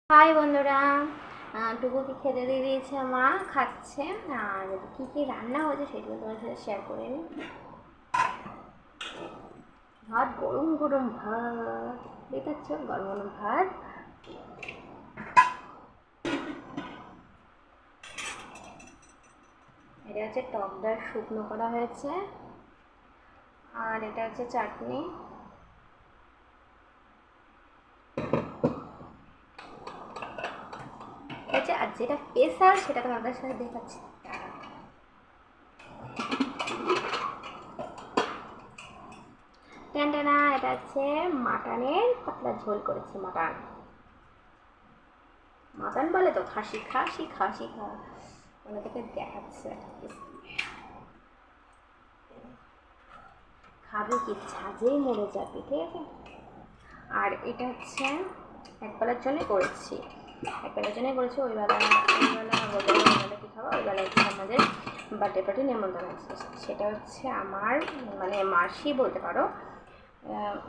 High বন্ধুরা, টুকুকে খেতে দিয়ে দিয়েছে, মা খাচ্ছে। আর কী কী রান্না হয়েছে সেগুলো তোমার সাথে শেয়ার করে নিই। ভাত, গরম গরম ভাত দেখাচ্ছ, গরম গরম ভাত। এটা হচ্ছে টক ডাল শুকনো করা হয়েছে, আর এটা হচ্ছে চাটনি। আর যেটা স্পেশাল সেটা তোমাদের সাথে দেখাচ্ছি। টেনটেনা, এটা হচ্ছে মাটনের পাতলা ঝোল করেছি। মাটন বলে তো, খাসি খাসি খাসি খাওয়া মানে তোকে দেখাচ্ছে। খাবে কি, ঝাঁঝেই মরে যাবে, ঠিক আছে। আর এটা হচ্ছে একবেলার জন্যই করেছি, ওইবেলা কী খাবো, ওইবেলা হচ্ছে আমাদের বার্থডে পার্টি নেমন্তন্ন আছে। সেটা হচ্ছে আমার মানে মাসি বলতে পারো,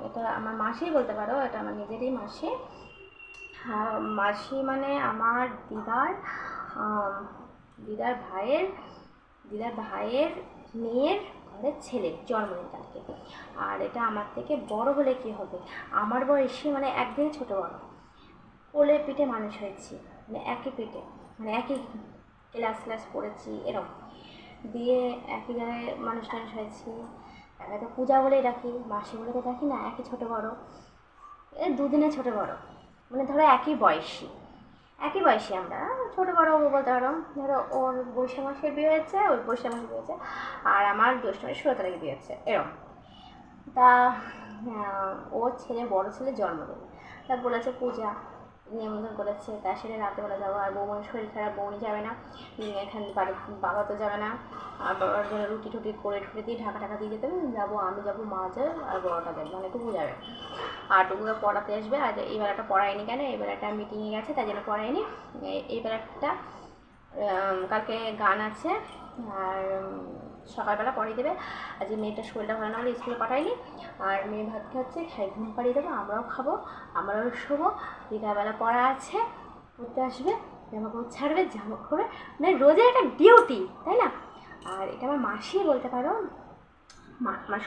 এটা আমার মাসিই বলতে পারো, এটা আমার নিজেরই মাসি। মাসি মানে আমার দিদার ভাইয়ের মেয়ের ঘরের ছেলে জন্মদিন কালকে। আর এটা আমার থেকে বড় হলে কি হবে, আমার বয়সী, মানে একদিন ছোট বড়, কোলে পিঠে মানুষ হয়েছি, মানে একই পেটে, মানে একই ক্লাস পড়েছি, এরকম দিয়ে একই জায়গায় মানুষ হয়েছি। তাকে তো পূজা বলেই ডাকি, মাসি বলে তো ডাকি না, একই ছোট বড়, দুদিনে ছোট বড়, মানে ধরো একই বয়সী আমরা, ছোটো বড়ো বলতে পারো। ধরো ওর বৈশাখ মাসে বিয়ে হয়েছে, আর আমার জ্যৈষ্ঠ মাসে 16 তারিখে বিয়ে হচ্ছে, এরকম। তা ওর বড় ছেলে জন্মদিন, তা বলেছে পূজা নিমন্ত্রণ করেছে, তার সাথে রাতেবেলা যাবো। আর বৌমনির শরীর খারাপ, বৌমনি যাবে না, এখানে বাড়ির বাবা তো যাবে না। আর বাবার জন্য রুটি টুটি করে দিয়ে ঢাকা দিয়ে যেতে হবে। যাবো আমি, যাবো মা যাবে, আর বড়টা যাবে, মানে টুকু যাবে। আর টুকুকে পড়াতে আসবে। আর এই বেলাটা পড়ায়নি কেন, এই বেলাটা মিটিংয়ে গেছে, তাই জন্য পড়ায়নি। এই বেলাটা কালকে গান আছে, আর সকালবেলা পড়িয়ে দেবে। আজকে মেয়েটার শরীরটা ভালো না হলে স্কুলে পাঠায়নি। আর মেয়ে ভাত খাচ্ছে, ঘুম পাড়িয়ে দেবো, আমরাও খাবো, আমরাও শোবো। বিকালবেলা পড়া আছে, পড়তে আসবে, জামা কাপড় ছাড়বে, জামা কাপড়, মানে রোজের একটা ডিউটি, তাই না। আর এটা আমার মাসি বলতে পারো, আমার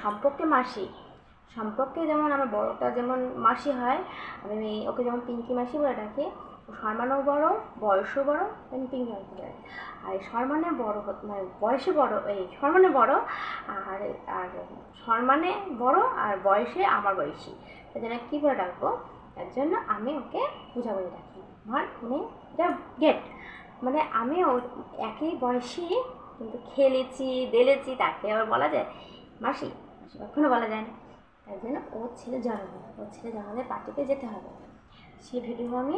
সম্পর্কে যেমন আমার বড়টা যেমন মাসি হয়, আমি ওকে যেমন পিঙ্কি মাসি বলে ডাকি। শর্মানও বড়, বয়সও বড়, আমি পিঙ্কি মাসি বলে। আর শর্মানের বড়, মানে বয়সে বড়, শর্মানে বড়, আর আর শর্মানে বড়, আর বয়সে আমার বয়সী, তাই জন্য কী বলে ডাকবো, তার জন্য আমি ওকে পূজা বলে ডাকি। মানে এটা গেট, মানে আমি একই বয়সী, কিন্তু খেলেছি দেলেছি, তাকে আবার বলা যায় মাসি কখনো বলা যায় না। তাই জন্য ওর ছেলে জন্মদিন পার্টিতে যেতে হবে। সেই ভিডিও আমি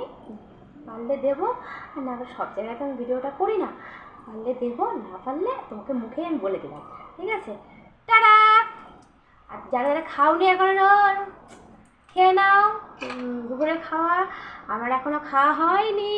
পারলে দেবো, আর না সব জায়গায় তো আমি ভিডিওটা করি না, পারলে দেবো, না পারলে তোমাকে মুখে আমি বলে দিলাম, ঠিক আছে। টাটা। আর যারা খাওনি এখনো খেয়ে নাও, দুপুরে খাওয়া আমার এখনো খাওয়া হয়নি।